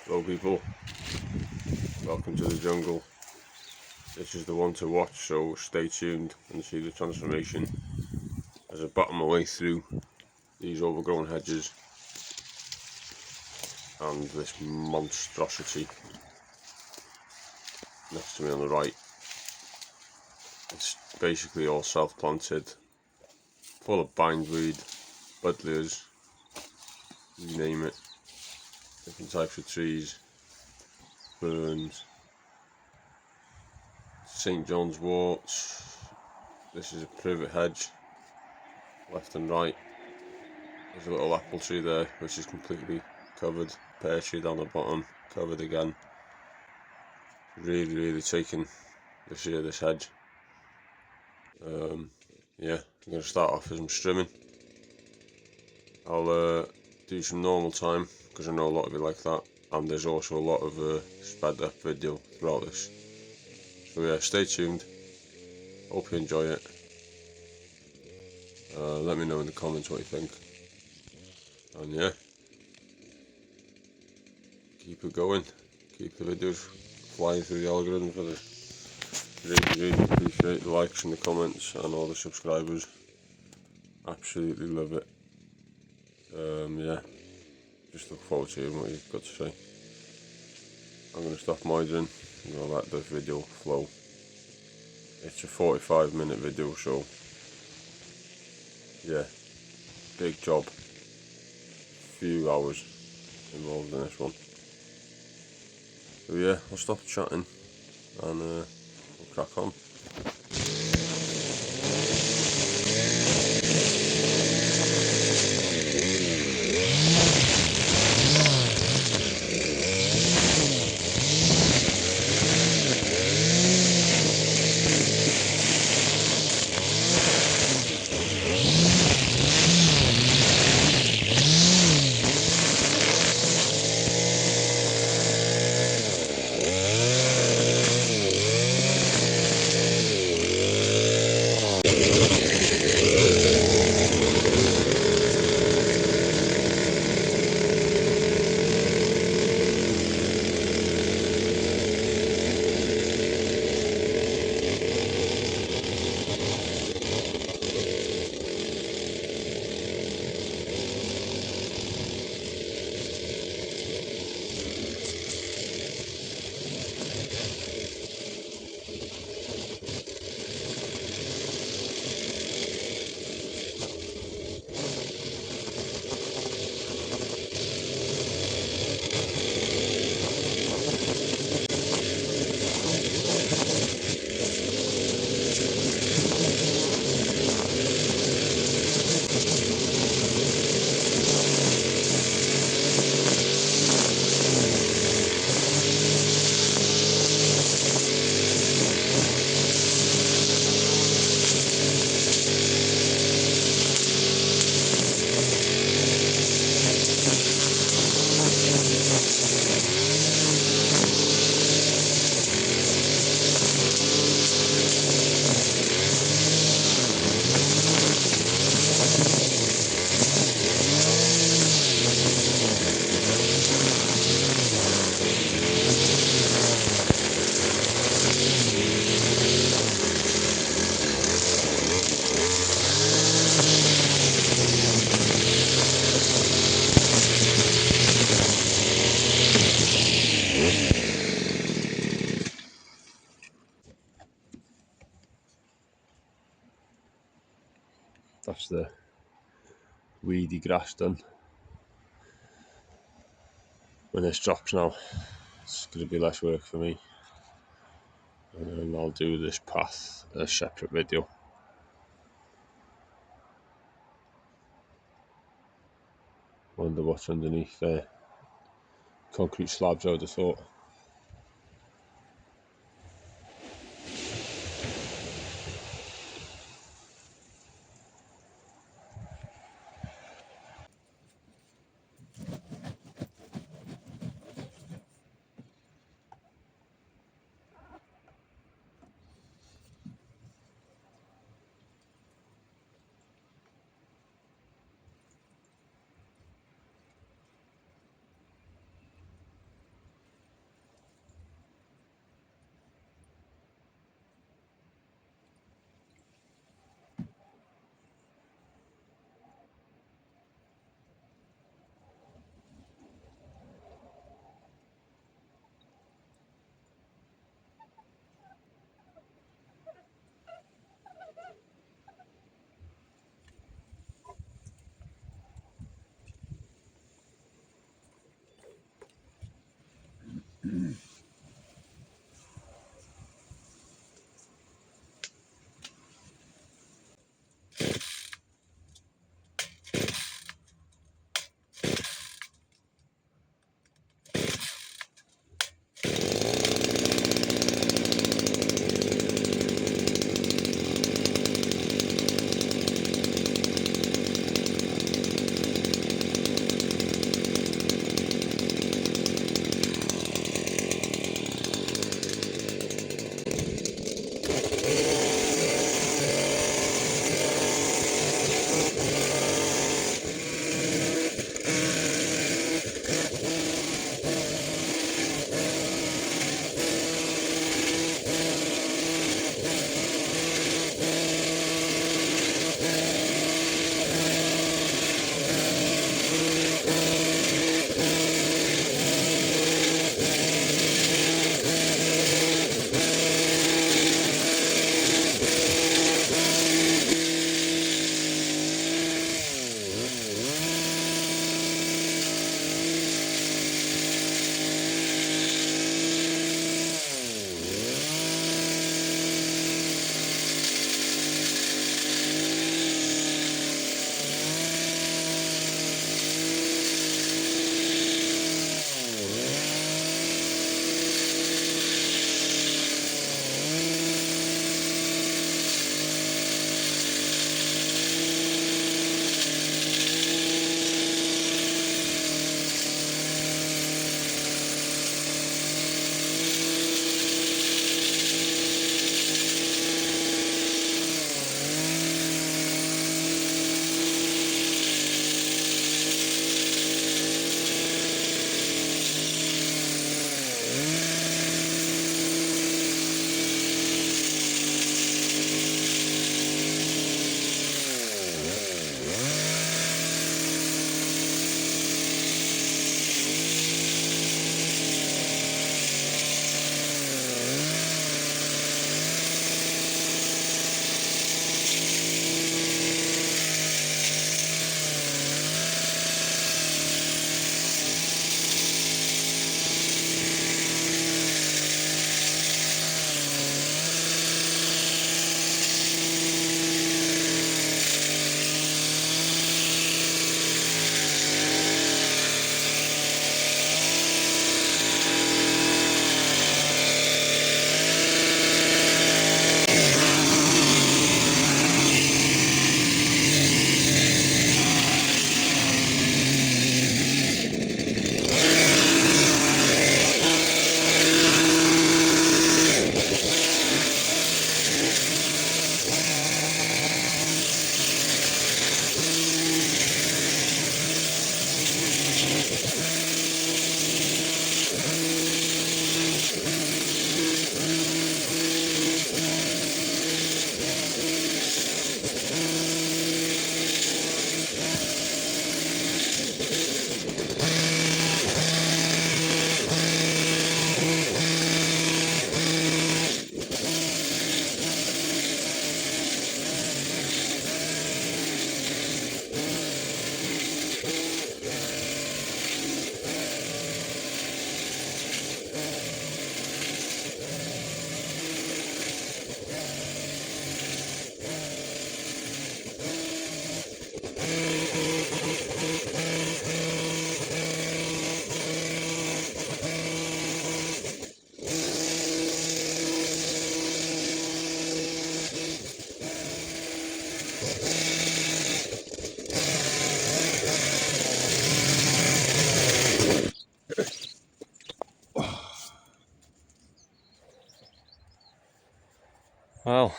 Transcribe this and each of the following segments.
Hello people, welcome to the jungle. This is the one to watch, so stay tuned and see the transformation as I bottom my way through these overgrown hedges and this monstrosity next to me on the right. It's basically all self-planted, full of bindweed, buddleias, you name it, different types of trees, ferns, St. John's worts. This is a privet hedge, left and right. There's a little apple tree there which is completely covered, pear tree down the bottom, covered again. Really taking this year, this hedge. Yeah, I'm going to start off as I'm strimming. I'll do some normal time because I know a lot of you like that, and there's also a lot of sped up video throughout this. So yeah, stay tuned, hope you enjoy it. Let me know in the comments what you think, and yeah, keep it going, keep the videos flying through the algorithm for this. Really appreciate the likes and the comments and all the subscribers, absolutely love it. Yeah, just look forward to hearing what you've got to say. I'm going to stop moithering and I'll let the video flow. It's a 45-minute video, so yeah, big job, few hours involved in this one. So yeah, I'll stop chatting and we'll crack on. That's the weedy grass done. When this drops now, it's going to be less work for me, and I'll do this path as a separate video. Wonder what's underneath there. Concrete slabs, I would have thought. Well,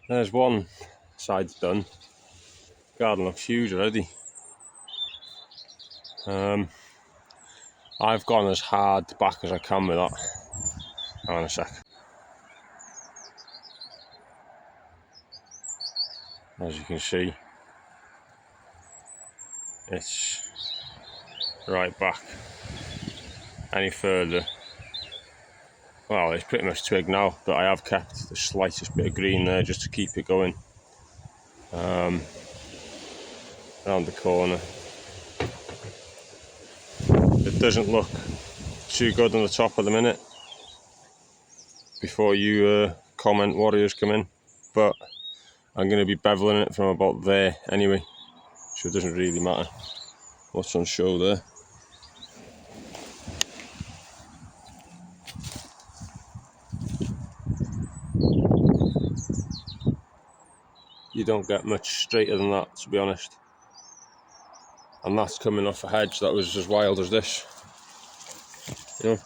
there's one side's done. Garden looks huge already. I've gone as hard back as I can with that. Hang on a sec. As you can see, it's right back. Any further, well, it's pretty much twig now, but I have kept the slightest bit of green there just to keep it going. Around the corner. It doesn't look too good on the top at the minute, before you comment warriors come in, but I'm going to be beveling it from about there anyway, so it doesn't really matter what's on show there. You don't get much straighter than that, to be honest, and that's coming off a hedge that was as wild as this, you know.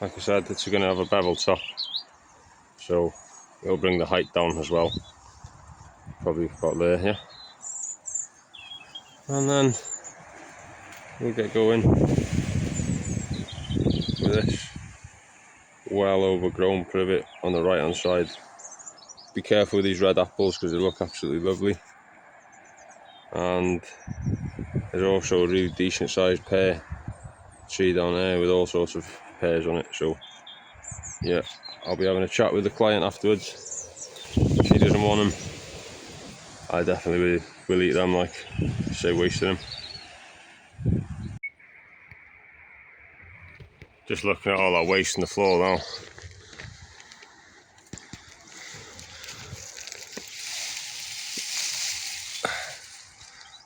Like I said, it's going to have a bevel top, so it'll bring the height down as well, probably about there, yeah. And then we'll get going with this well overgrown privet on the right hand side. Be careful with these red apples because they look absolutely lovely, and there's also a really decent sized pear tree down there with all sorts of pears on it. So yeah, I'll be having a chat with the client afterwards. If he doesn't want them, I definitely will eat them, like say wasting them. Just looking at all that waste on the floor now.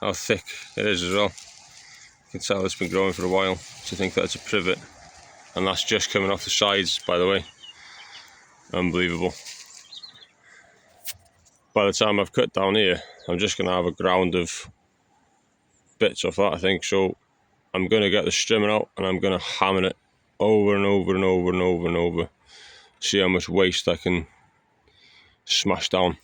How thick it is as well. You can tell it's been growing for a while. So I think that's a privet, and that's just coming off the sides, by the way. Unbelievable. By the time I've cut down here, I'm just going to have a ground of bits of that, I think. So I'm going to get the strimmer out and I'm going to hammer it over and over and over and over and over. See how much waste I can smash down.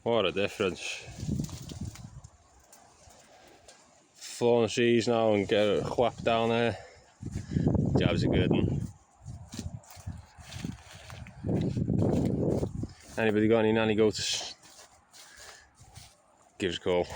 What a difference. Floor the trees now and get a whap down there. Job's a good one. Anybody got any nanny goats? Give us a call.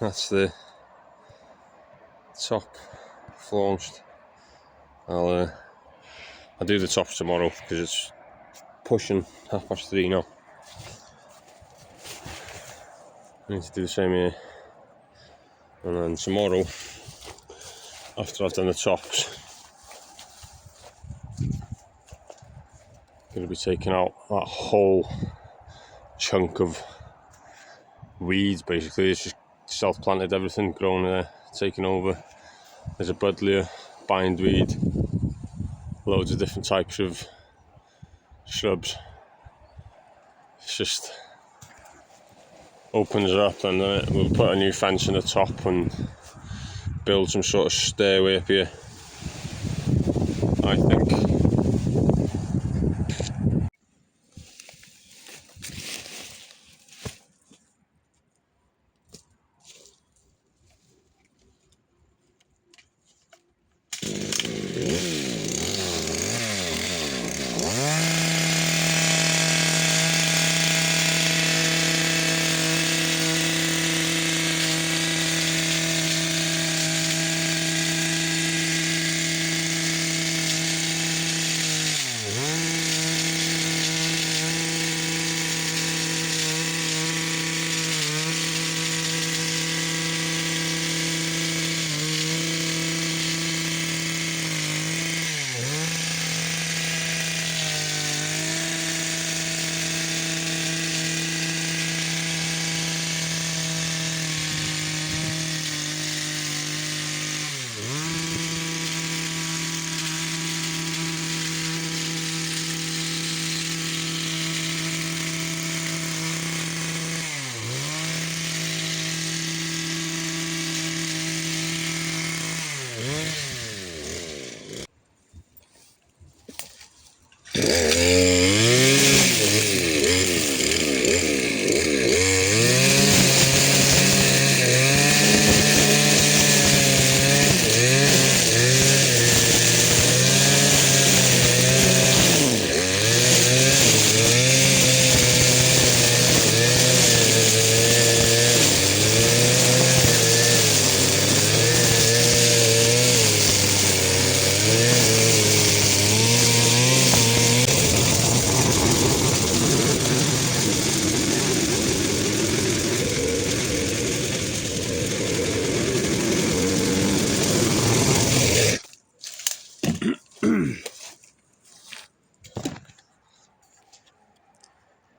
That's the top flaunched. I'll do the tops tomorrow because it's pushing 3:30 now. I need to do the same here, and then tomorrow, after I've done the tops, I'm going to be taking out that whole chunk of weeds. Basically, it's just self-planted everything, grown there, taken over. There's a buddleia, bindweed, loads of different types of shrubs. It's just opens it up, and then we'll put a new fence in the top and build some sort of stairway up here, I think.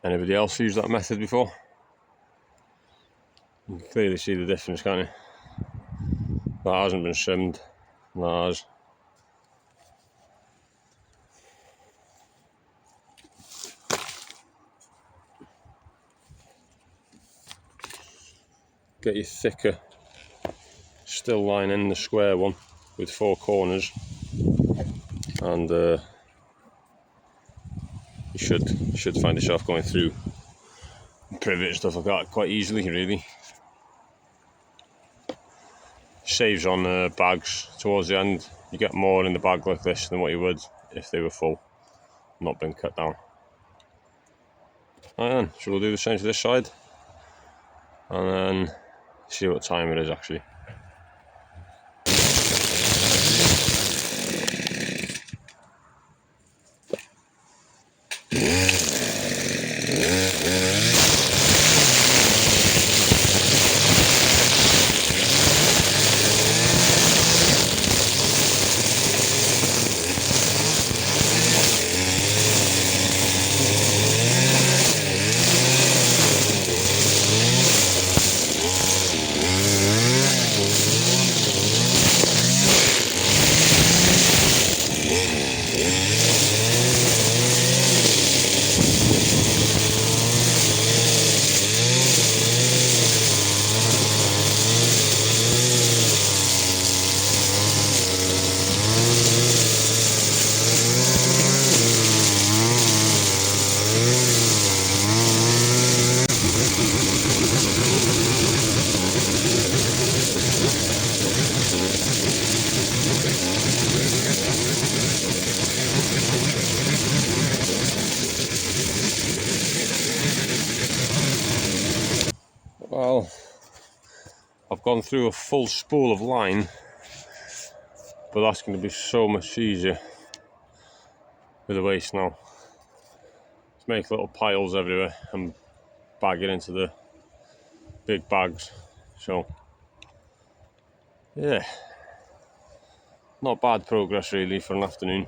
Anybody else used that method before? You can clearly see the difference, can't you? That hasn't been trimmed, that has. Get your thicker still line in the square one with 4 corners, and you should find yourself going through privet and stuff like that quite easily, really. Saves on bags towards the end. You get more in the bag like this than what you would if they were full, not been cut down. And then, so we'll do the same to this side, and then see what time it is actually. Well, I've gone through a full spool of line, but that's going to be so much easier with the waste now. Just make little piles everywhere and bag it into the big bags. So yeah, not bad progress really for an afternoon.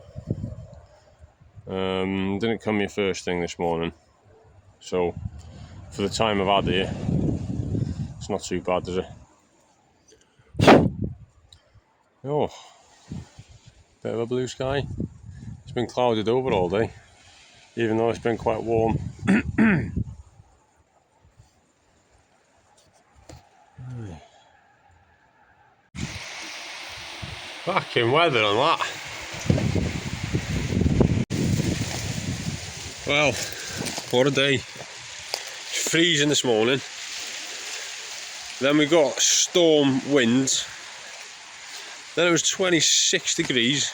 Didn't come here first thing this morning, so for the time I've had here, it's not too bad, is it? Oh, bit of a blue sky. It's been clouded over all day, even though it's been quite warm. Fucking weather on that. Well, what a day. It's freezing this morning. Then we got storm winds. Then it was 26 degrees.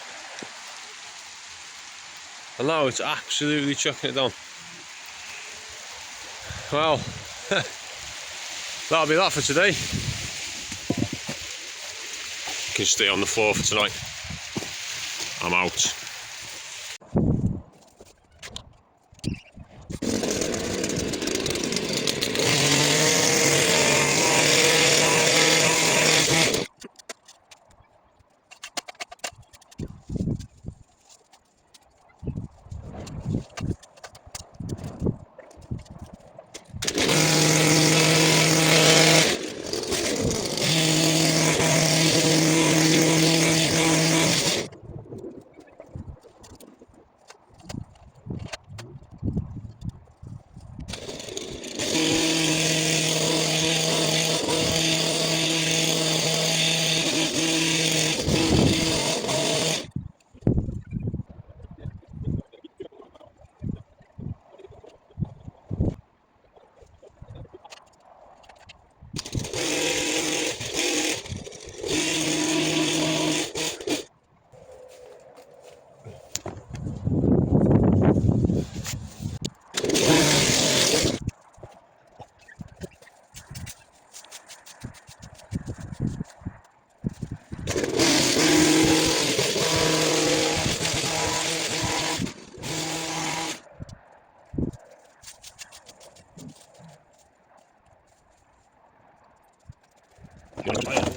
And now it's absolutely chucking it down. Well, that'll be that for today. Can stay on the floor for tonight. I'm out.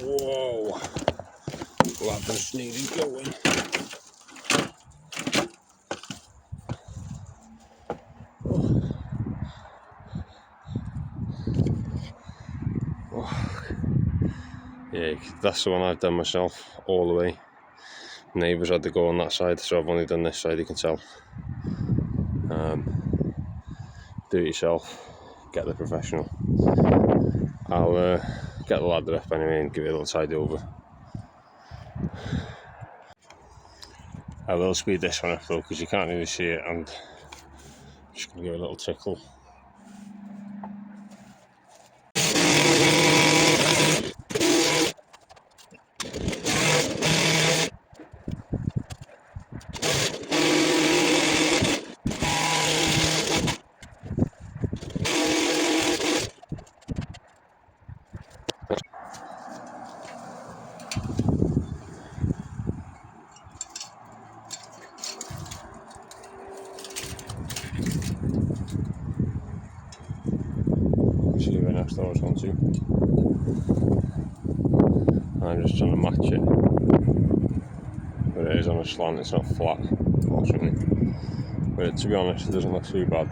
Whoa, Lavin's needed going. Yeah, that's the one I've done myself all the way. Neighbours had to go on that side, so I've only done this side, you can tell. Do it yourself, get the professional. I'll get the ladder up anyway and give it a little tidy over. I will speed this one up though, because you can't really see it, and I'm just going to give it a little tickle. See where next door is on to. I'm just trying to match it, but it is on a slant, it's not flat, unfortunately. But to be honest, it doesn't look too bad.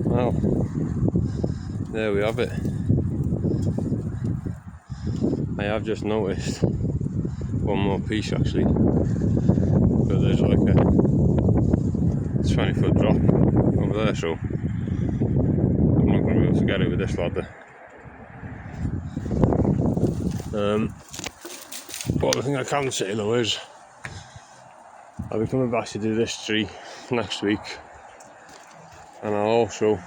Well, there we have it. I have just noticed one more piece actually, but there's like a 20-foot drop over there, so I'm not going to be able to get it with this ladder. But the thing I can say though is I'll be coming back to do this tree next week, and I'll also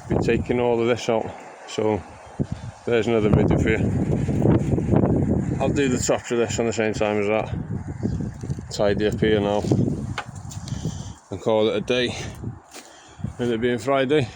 be taking all of this out, so there's another video for you. I'll do the top of this on the same time as that, tidy up here now and call it a day, with it being Friday.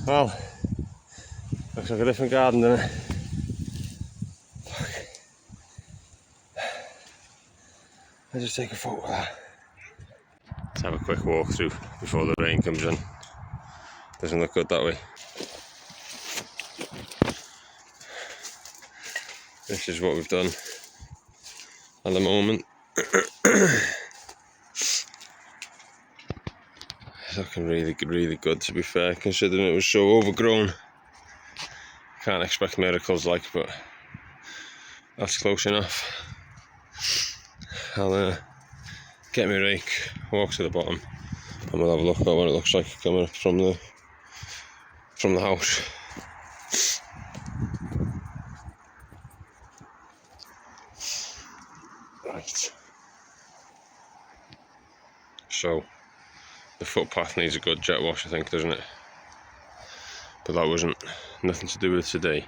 Well, looks like a different garden, doesn't it? I'll just take a photo of that. Let's have a quick walk through before the rain comes in. Doesn't look good that way. This is what we've done at the moment. It's looking really good, to be fair, considering it was so overgrown. Can't expect miracles, but that's close enough. I'll get my rake, walk to the bottom, and we'll have a look at what it looks like coming up from the house. Right. So the footpath needs a good jet wash, I think, doesn't it? But that wasn't nothing to do with today.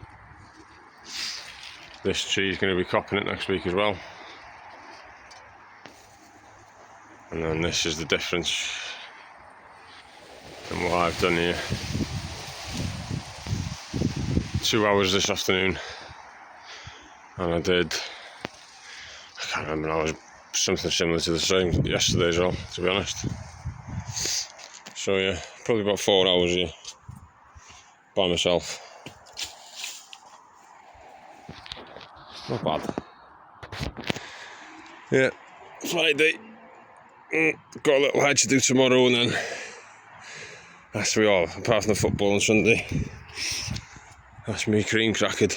This tree's going to be copping it next week as well. And then this is the difference in what I've done here. 2 hours this afternoon, and I can't remember, I was something similar to the same yesterday as well, to be honest. So yeah, probably about 4 hours here by myself. Not bad. Yeah, Friday. Got a little hedge to do tomorrow, and then that's we all, apart from the football on Sunday. That's me cream crackered.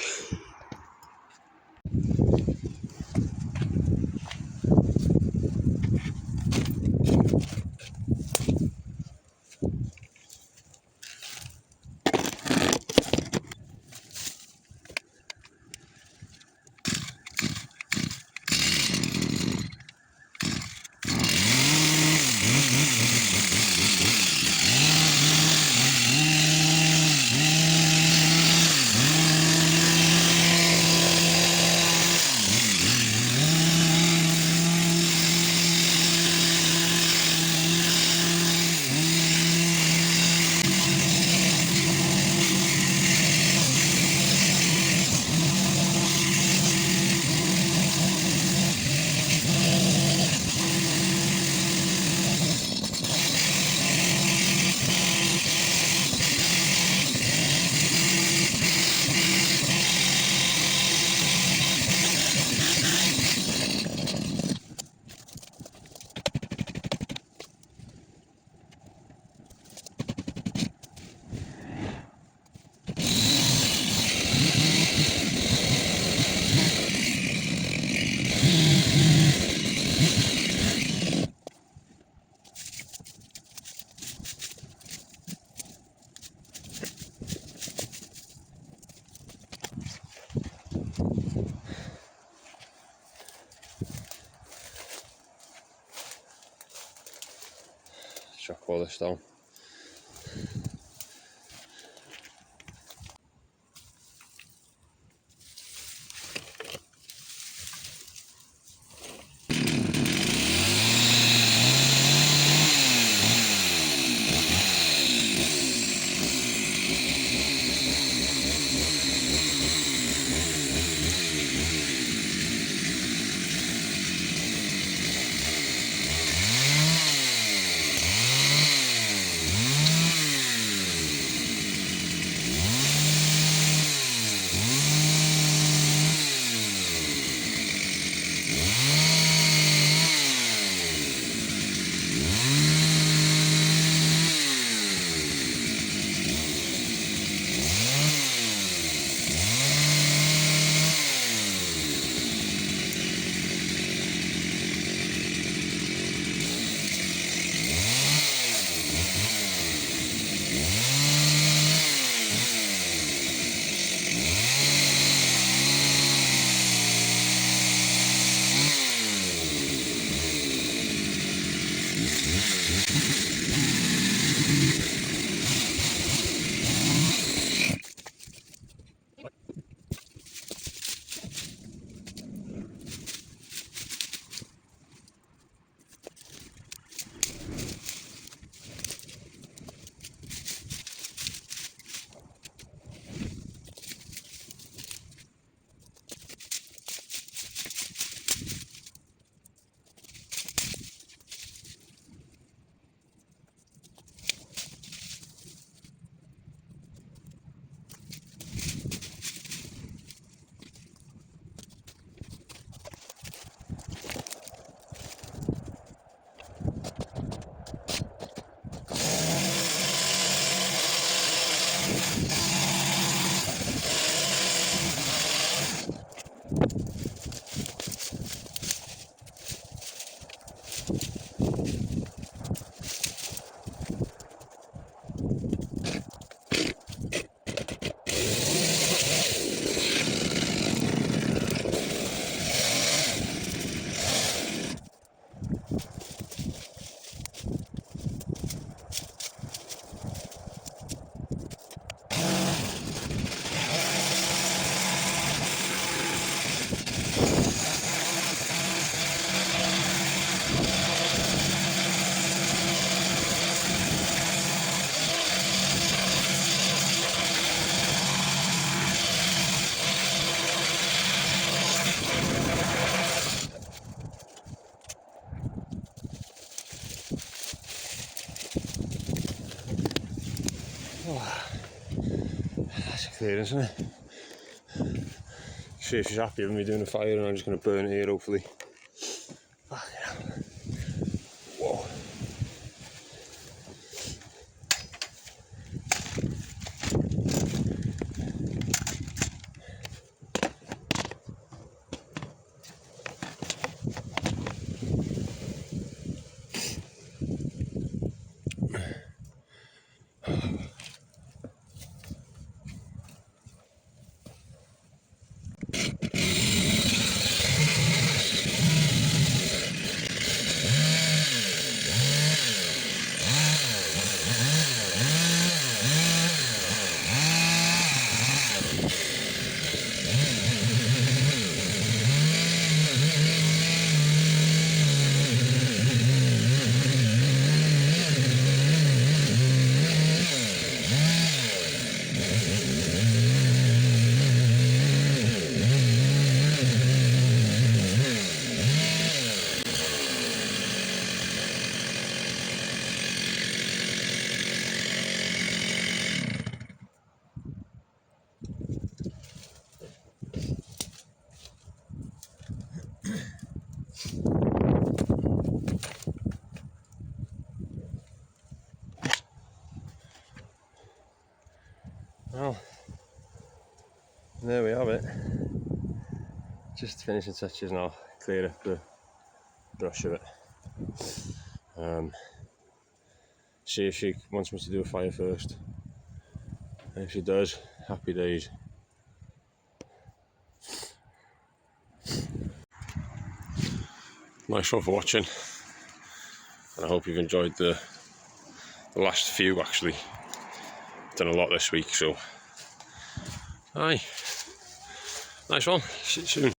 Chuck all this down. That's clear, isn't it? See if she's happy with me doing a fire, and I'm just going to burn it here, hopefully. Fucking hell. Whoa. Well, there we have it. Just finishing touches now, clear up the brush of it. See if she wants me to do a fire first. And if she does, happy days. Nice one for watching, and I hope you've enjoyed the last few. Actually done a lot this week, so aye, nice one. See you soon.